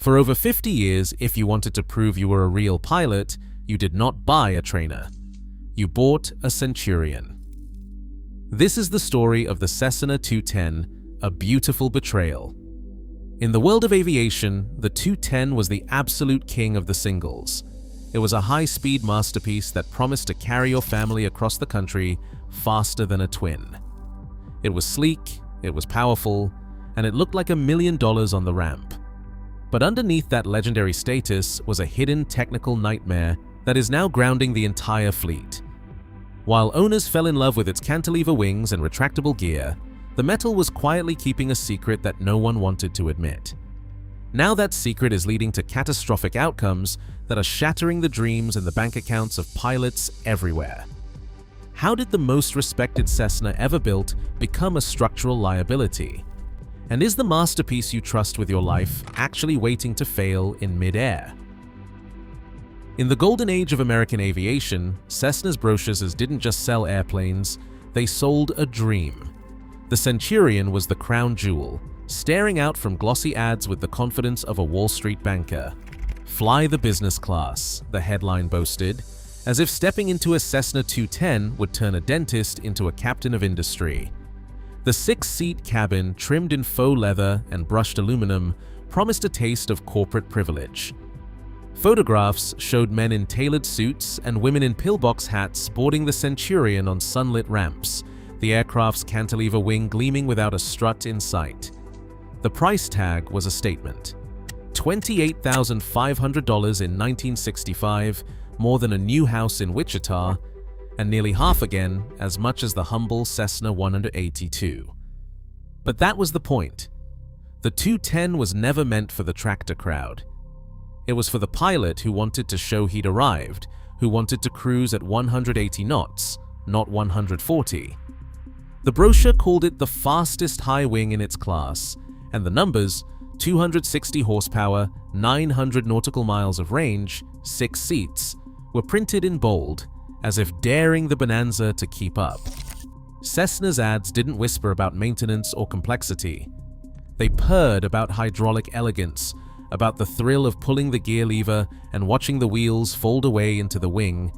For over 50 years, if you wanted to prove you were a real pilot, you did not buy a trainer. You bought a Centurion. This is the story of the Cessna 210, a beautiful betrayal. In the world of aviation, the 210 was the absolute king of the singles. It was a high-speed masterpiece that promised to carry your family across the country faster than a twin. It was sleek, it was powerful, and it looked like $1 million on the ramp. But underneath that legendary status was a hidden technical nightmare that is now grounding the entire fleet. While owners fell in love with its cantilever wings and retractable gear, the metal was quietly keeping a secret that no one wanted to admit. Now that secret is leading to catastrophic outcomes that are shattering the dreams and the bank accounts of pilots everywhere. How did the most respected Cessna ever built become a structural liability? And is the masterpiece you trust with your life actually waiting to fail in mid-air? In the golden age of American aviation, Cessna's brochures didn't just sell airplanes, they sold a dream. The Centurion was the crown jewel, staring out from glossy ads with the confidence of a Wall Street banker. "Fly the business class," the headline boasted, as if stepping into a Cessna 210 would turn a dentist into a captain of industry. The 6-seat cabin, trimmed in faux leather and brushed aluminum, promised a taste of corporate privilege. Photographs showed men in tailored suits and women in pillbox hats sporting the Centurion on sunlit ramps, the aircraft's cantilever wing gleaming without a strut in sight. The price tag was a statement. $28,500 in 1965, more than a new house in Wichita, and nearly half again as much as the humble Cessna 182. But that was the point. The 210 was never meant for the tractor crowd. It was for the pilot who wanted to show he'd arrived, who wanted to cruise at 180 knots, not 140. The brochure called it the fastest high wing in its class, and the numbers, 260 horsepower, 900 nautical miles of range, 6 seats, were printed in bold, as if daring the bonanza to keep up. Cessna's ads didn't whisper about maintenance or complexity. They purred about hydraulic elegance, about the thrill of pulling the gear lever and watching the wheels fold away into the wing,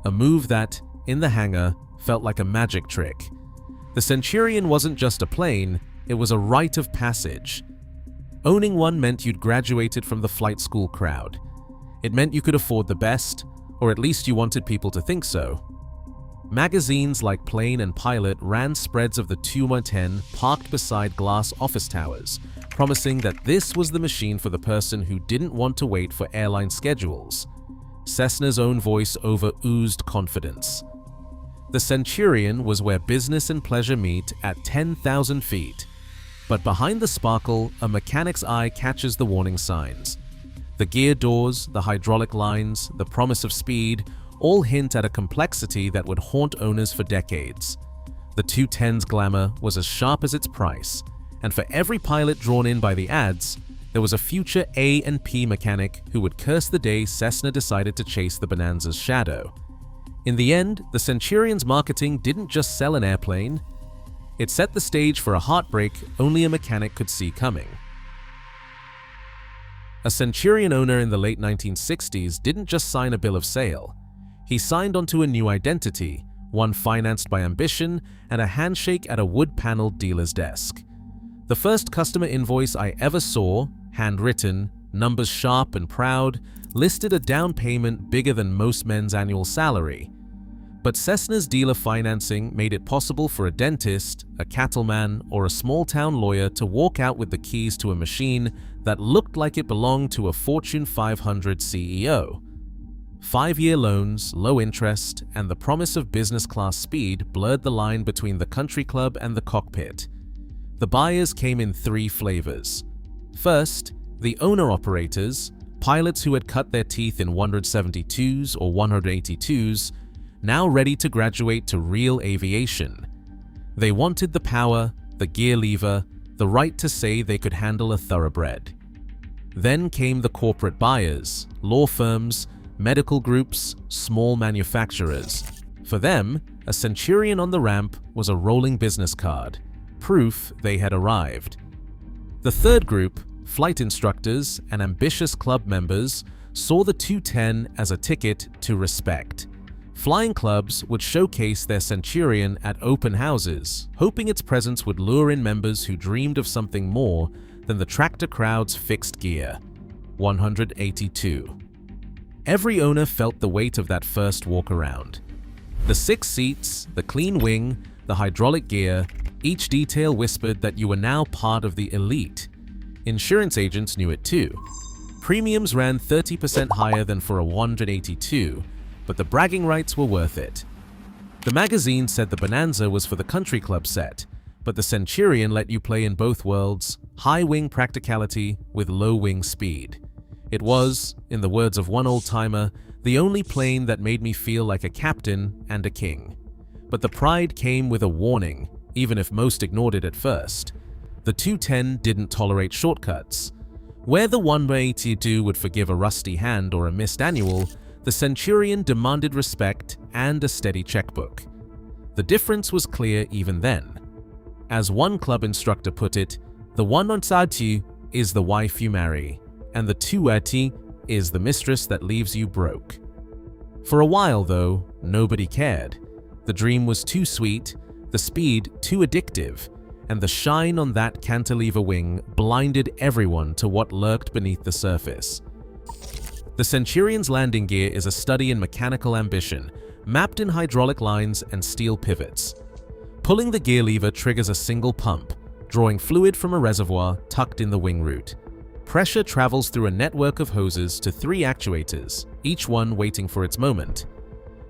a move that, in the hangar, felt like a magic trick. The Centurion wasn't just a plane, it was a rite of passage. Owning one meant you'd graduated from the flight school crowd. It meant you could afford the best, or at least you wanted people to think so. Magazines like Plane and Pilot ran spreads of the 210 parked beside glass office towers, promising that this was the machine for the person who didn't want to wait for airline schedules. Cessna's own voice over-oozed confidence. The Centurion was where business and pleasure meet at 10,000 feet. But behind the sparkle, a mechanic's eye catches the warning signs. The gear doors, the hydraulic lines, the promise of speed, all hint at a complexity that would haunt owners for decades. The 210's glamour was as sharp as its price, and for every pilot drawn in by the ads, there was a future A and P mechanic who would curse the day Cessna decided to chase the bonanza's shadow. In the end, the Centurion's marketing didn't just sell an airplane, it set the stage for a heartbreak only a mechanic could see coming. A Centurion owner in the late 1960s didn't just sign a bill of sale. He signed onto a new identity, one financed by ambition and a handshake at a wood-paneled dealer's desk. The first customer invoice I ever saw, handwritten, numbers sharp and proud, listed a down payment bigger than most men's annual salary. But Cessna's dealer financing made it possible for a dentist, a cattleman, or a small-town lawyer to walk out with the keys to a machine that looked like it belonged to a Fortune 500 CEO. 5-year loans, low interest, and the promise of business-class speed blurred the line between the country club and the cockpit. The buyers came in 3 flavors. First, the owner-operators, pilots who had cut their teeth in 172s or 182s, now ready to graduate to real aviation. They wanted the power, the gear lever, the right to say they could handle a thoroughbred. Then came the corporate buyers, law firms, medical groups, small manufacturers. For them, a Centurion on the ramp was a rolling business card, proof they had arrived. The third group, flight instructors, and ambitious club members saw the 210 as a ticket to respect. Flying clubs would showcase their Centurion at open houses, hoping its presence would lure in members who dreamed of something more than the tractor crowd's fixed gear. 182. Every owner felt the weight of that first walk around. The 6 seats, the clean wing, the hydraulic gear, each detail whispered that you were now part of the elite. Insurance agents knew it too. Premiums ran 30% higher than for a 182, but the bragging rights were worth it. The magazine said the Bonanza was for the country club set, but the Centurion let you play in both worlds, high wing practicality with low wing speed. It was, in the words of one old-timer, the only plane that made me feel like a captain and a king. But the pride came with a warning, even if most ignored it at first. The 210 didn't tolerate shortcuts. Where the 182 would forgive a rusty hand or a missed annual, the Centurion demanded respect and a steady checkbook. The difference was clear even then. As one club instructor put it, the 182 is the wife you marry, and the 280 is the mistress that leaves you broke. For a while, though, nobody cared. The dream was too sweet, the speed too addictive, and the shine on that cantilever wing blinded everyone to what lurked beneath the surface. The Centurion's landing gear is a study in mechanical ambition, mapped in hydraulic lines and steel pivots. Pulling the gear lever triggers a single pump, drawing fluid from a reservoir tucked in the wing root. Pressure travels through a network of hoses to 3 actuators, each one waiting for its moment.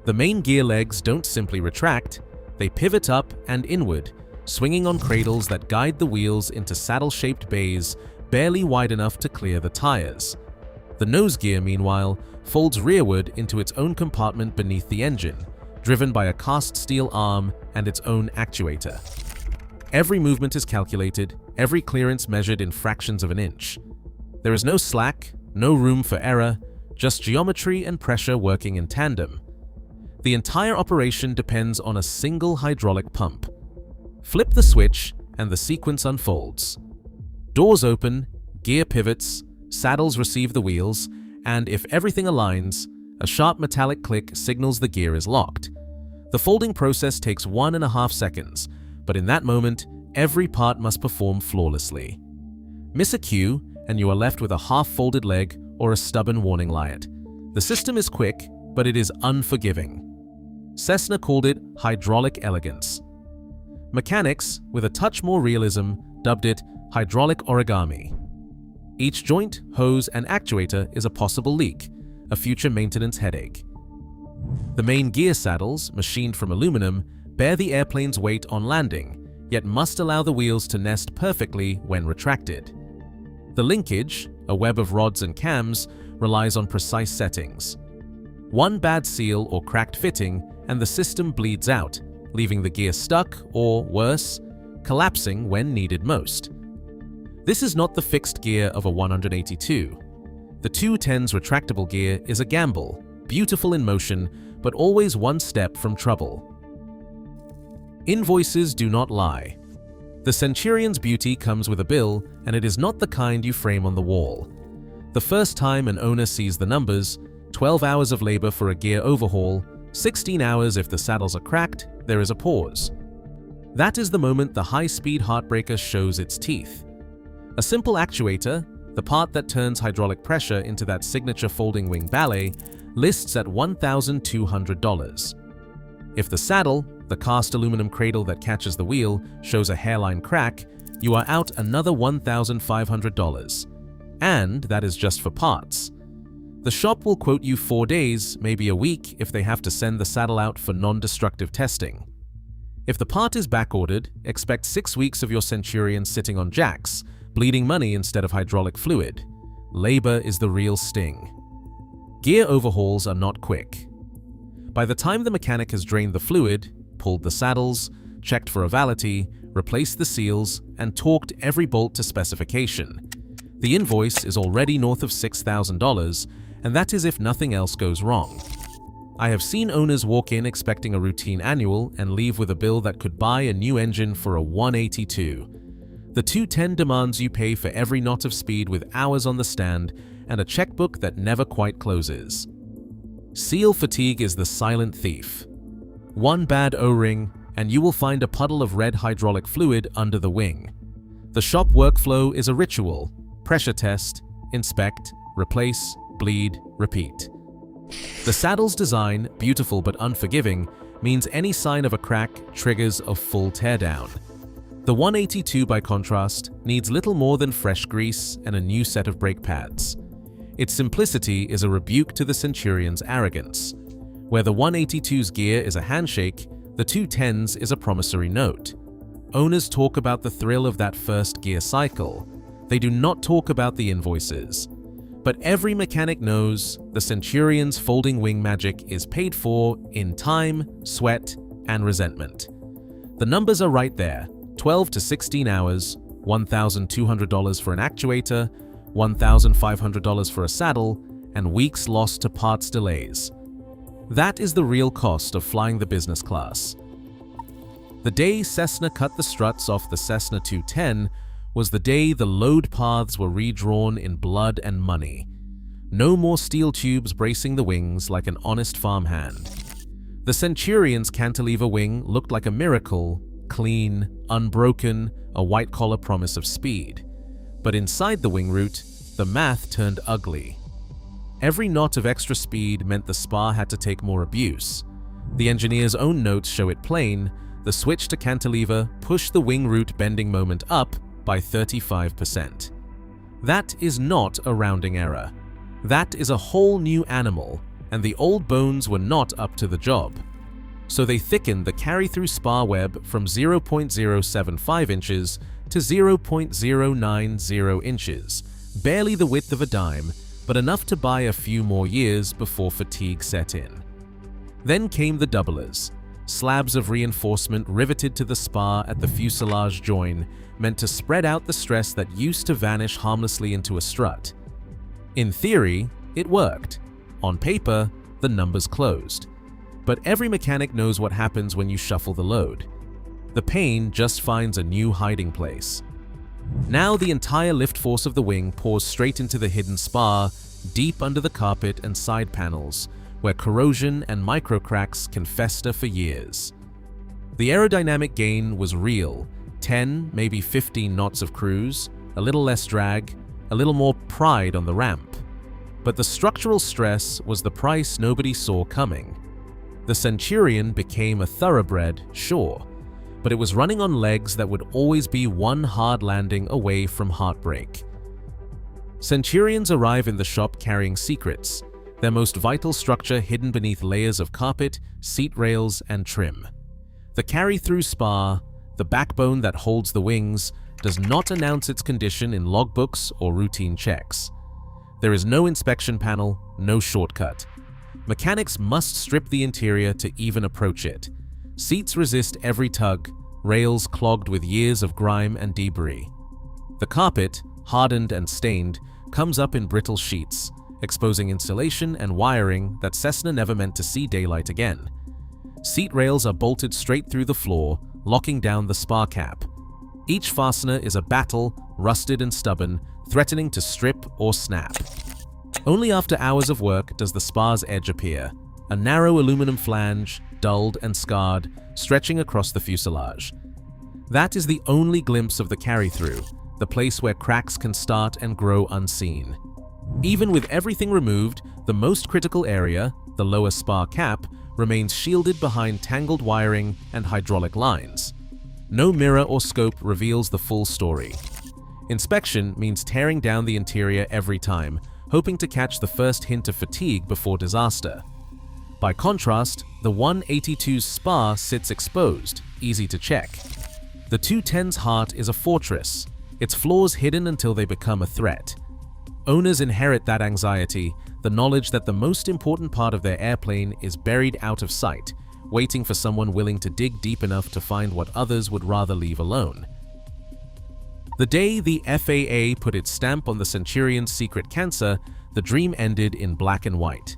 The main gear legs don't simply retract, they pivot up and inward, swinging on cradles that guide the wheels into saddle-shaped bays barely wide enough to clear the tires. The nose gear, meanwhile, folds rearward into its own compartment beneath the engine, driven by a cast steel arm and its own actuator. Every movement is calculated, every clearance measured in fractions of an inch. There is no slack, no room for error, just geometry and pressure working in tandem. The entire operation depends on a single hydraulic pump. Flip the switch and the sequence unfolds. Doors open, gear pivots, saddles receive the wheels, and if everything aligns, a sharp metallic click signals the gear is locked. The folding process takes 1.5 seconds, but in that moment, every part must perform flawlessly. Miss a cue, and you are left with a half-folded leg or a stubborn warning light. The system is quick, but it is unforgiving. Cessna called it hydraulic elegance. Mechanics, with a touch more realism, dubbed it hydraulic origami. Each joint, hose, and actuator is a possible leak, a future maintenance headache. The main gear saddles, machined from aluminum, bear the airplane's weight on landing, yet must allow the wheels to nest perfectly when retracted. The linkage, a web of rods and cams, relies on precise settings. One bad seal or cracked fitting and the system bleeds out, leaving the gear stuck or, worse, collapsing when needed most. This is not the fixed gear of a 182. The 210's retractable gear is a gamble, beautiful in motion, but always one step from trouble. Invoices do not lie. The Centurion's beauty comes with a bill, and it is not the kind you frame on the wall. The first time an owner sees the numbers, 12 hours of labor for a gear overhaul, 16 hours if the saddles are cracked, there is a pause. That is the moment the high-speed heartbreaker shows its teeth. A simple actuator, the part that turns hydraulic pressure into that signature folding wing ballet, lists at $1,200. If the saddle, the cast aluminum cradle that catches the wheel, shows a hairline crack, you are out another $1,500. And that is just for parts. The shop will quote you 4 days, maybe a week if they have to send the saddle out for non-destructive testing. If the part is backordered, expect 6 weeks of your Centurion sitting on jacks, bleeding money instead of hydraulic fluid. Labor is the real sting. Gear overhauls are not quick. By the time the mechanic has drained the fluid, pulled the saddles, checked for ovality, replaced the seals, and torqued every bolt to specification, the invoice is already north of $6,000, and that is if nothing else goes wrong. I have seen owners walk in expecting a routine annual and leave with a bill that could buy a new engine for a 182. The 210 demands you pay for every knot of speed with hours on the stand and a checkbook that never quite closes. Seal fatigue is the silent thief. One bad O-ring, and you will find a puddle of red hydraulic fluid under the wing. The shop workflow is a ritual: pressure test, inspect, replace, bleed, repeat. The saddle's design, beautiful but unforgiving, means any sign of a crack triggers a full teardown. The 182, by contrast, needs little more than fresh grease and a new set of brake pads. Its simplicity is a rebuke to the Centurion's arrogance. Where the 182's gear is a handshake, the 210's is a promissory note. Owners talk about the thrill of that first gear cycle. They do not talk about the invoices. But every mechanic knows the Centurion's folding wing magic is paid for in time, sweat, and resentment. The numbers are right there: 12 to 16 hours, $1,200 for an actuator, $1,500 for a saddle, and weeks lost to parts delays. That is the real cost of flying the business class. The day Cessna cut the struts off the Cessna 210 was the day the load paths were redrawn in blood and money. No more steel tubes bracing the wings like an honest farmhand. The Centurion's cantilever wing looked like a miracle, clean, unbroken, a white-collar promise of speed. But inside the wing root, the math turned ugly. Every knot of extra speed meant the spar had to take more abuse. The engineer's own notes show it plain: the switch to cantilever pushed the wing root bending moment up by 35%. That is not a rounding error. That is a whole new animal, and the old bones were not up to the job. So they thickened the carry-through spar web from 0.075 inches to 0.090 inches, barely the width of a dime, but enough to buy a few more years before fatigue set in. Then came the doublers, slabs of reinforcement riveted to the spar at the fuselage join, meant to spread out the stress that used to vanish harmlessly into a strut. In theory, it worked. On paper, the numbers closed. But every mechanic knows what happens when you shuffle the load. The pain just finds a new hiding place. Now the entire lift force of the wing pours straight into the hidden spar, deep under the carpet and side panels, where corrosion and micro cracks can fester for years. The aerodynamic gain was real: 10, maybe 15 knots of cruise, a little less drag, a little more pride on the ramp. But the structural stress was the price nobody saw coming. The Centurion became a thoroughbred, sure, but it was running on legs that would always be one hard landing away from heartbreak. Centurions arrive in the shop carrying secrets, their most vital structure hidden beneath layers of carpet, seat rails, and trim. The carry-through spar, the backbone that holds the wings, does not announce its condition in logbooks or routine checks. There is no inspection panel, no shortcut. Mechanics must strip the interior to even approach it. Seats resist every tug, rails clogged with years of grime and debris. The carpet, hardened and stained, comes up in brittle sheets, exposing insulation and wiring that Cessna never meant to see daylight again. Seat rails are bolted straight through the floor, locking down the spar cap. Each fastener is a battle, rusted and stubborn, threatening to strip or snap. Only after hours of work does the spar's edge appear, a narrow aluminum flange, dulled and scarred, stretching across the fuselage. That is the only glimpse of the carry-through, the place where cracks can start and grow unseen. Even with everything removed, the most critical area, the lower spar cap, remains shielded behind tangled wiring and hydraulic lines. No mirror or scope reveals the full story. Inspection means tearing down the interior every time, hoping to catch the first hint of fatigue before disaster. By contrast, the 182's spar sits exposed, easy to check. The 210's heart is a fortress, its flaws hidden until they become a threat. Owners inherit that anxiety, the knowledge that the most important part of their airplane is buried out of sight, waiting for someone willing to dig deep enough to find what others would rather leave alone. The day the FAA put its stamp on the Centurion's secret cancer, the dream ended in black and white.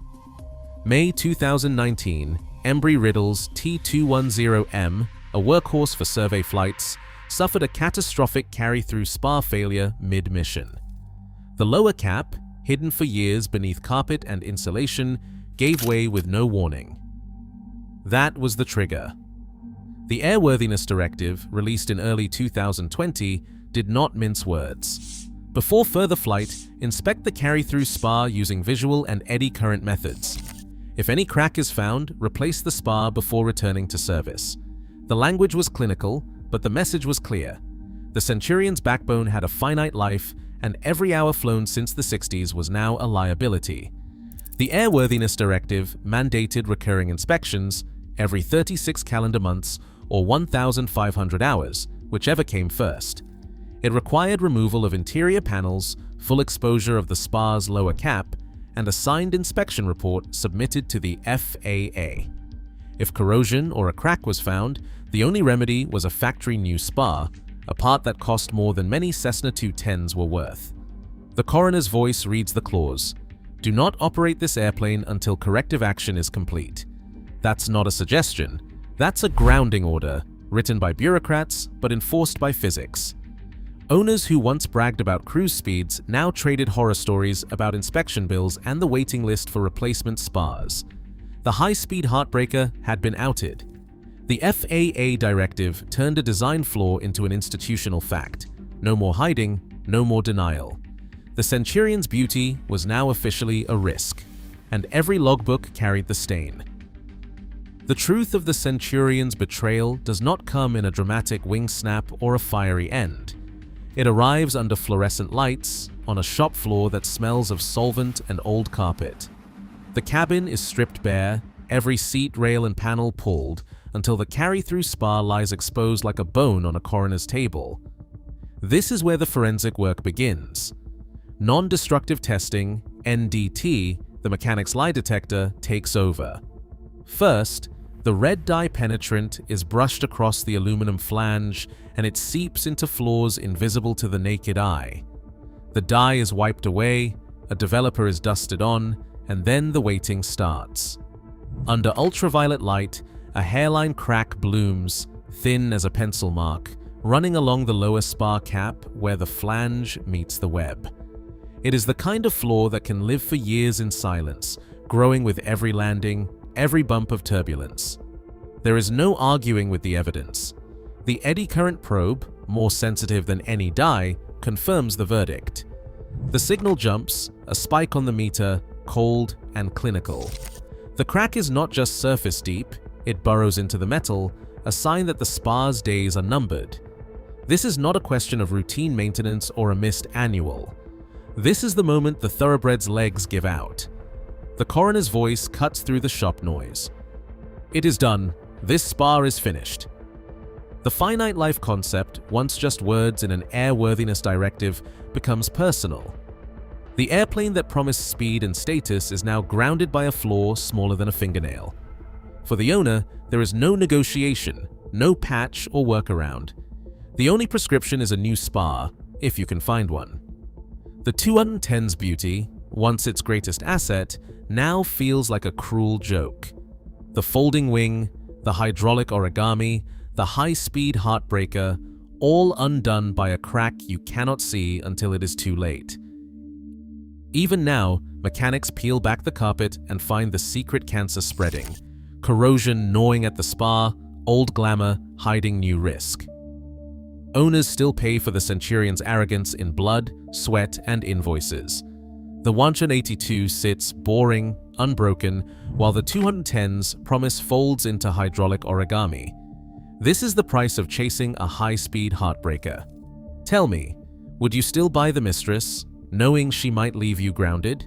May 2019, Embry-Riddle's T210M, a workhorse for survey flights, suffered a catastrophic carry-through spar failure mid-mission. The lower cap, hidden for years beneath carpet and insulation, gave way with no warning. That was the trigger. The Airworthiness Directive, released in early 2020, did not mince words. Before further flight, inspect the carry-through spar using visual and eddy current methods. If any crack is found, replace the spar before returning to service. The language was clinical, but the message was clear. The Centurion's backbone had a finite life, and every hour flown since the 60s was now a liability. The Airworthiness Directive mandated recurring inspections every 36 calendar months or 1,500 hours, whichever came first. It required removal of interior panels, full exposure of the spar's lower cap, and a signed inspection report submitted to the FAA. If corrosion or a crack was found, the only remedy was a factory new spar, a part that cost more than many Cessna 210s were worth. The coroner's voice reads the clause: "Do not operate this airplane until corrective action is complete." That's not a suggestion. That's a grounding order, written by bureaucrats but enforced by physics. Owners who once bragged about cruise speeds now traded horror stories about inspection bills and the waiting list for replacement spars. The high-speed heartbreaker had been outed. The FAA directive turned a design flaw into an institutional fact. No more hiding, no more denial. The Centurion's beauty was now officially a risk, and every logbook carried the stain. The truth of the Centurion's betrayal does not come in a dramatic wing snap or a fiery end. It arrives under fluorescent lights, on a shop floor that smells of solvent and old carpet. The cabin is stripped bare, every seat, rail, and panel pulled, until the carry-through spar lies exposed like a bone on a coroner's table. This is where the forensic work begins. Non-destructive testing, NDT, the mechanic's lie detector, takes over. First, the red dye penetrant is brushed across the aluminum flange, and it seeps into flaws invisible to the naked eye. The dye is wiped away, a developer is dusted on, and then the waiting starts. Under ultraviolet light, a hairline crack blooms, thin as a pencil mark, running along the lower spar cap where the flange meets the web. It is the kind of flaw that can live for years in silence, growing with every landing, every bump of turbulence. There is no arguing with the evidence. The eddy current probe, more sensitive than any dye, confirms the verdict. The signal jumps, a spike on the meter, cold and clinical. The crack is not just surface deep, it burrows into the metal, a sign that the spar's days are numbered. This is not a question of routine maintenance or a missed annual. This is the moment the thoroughbred's legs give out. The coroner's voice cuts through the shop noise. "It is done. This spar is finished." The finite life concept, once just words in an airworthiness directive, becomes personal. The airplane that promised speed and status is now grounded by a flaw smaller than a fingernail. For the owner, there is no negotiation, no patch or workaround. The only prescription is a new spar, if you can find one. The 210's beauty, once its greatest asset, now feels like a cruel joke. The folding wing, the hydraulic origami, the high-speed heartbreaker, all undone by a crack you cannot see until it is too late. Even now, mechanics peel back the carpet and find the secret cancer spreading, corrosion gnawing at the spar, old glamour hiding new risk. Owners still pay for the Centurion's arrogance in blood, sweat, and invoices. The 182 sits boring, unbroken, while the 210's promise folds into hydraulic origami. This is the price of chasing a high-speed heartbreaker. Tell me, would you still buy the mistress, knowing she might leave you grounded?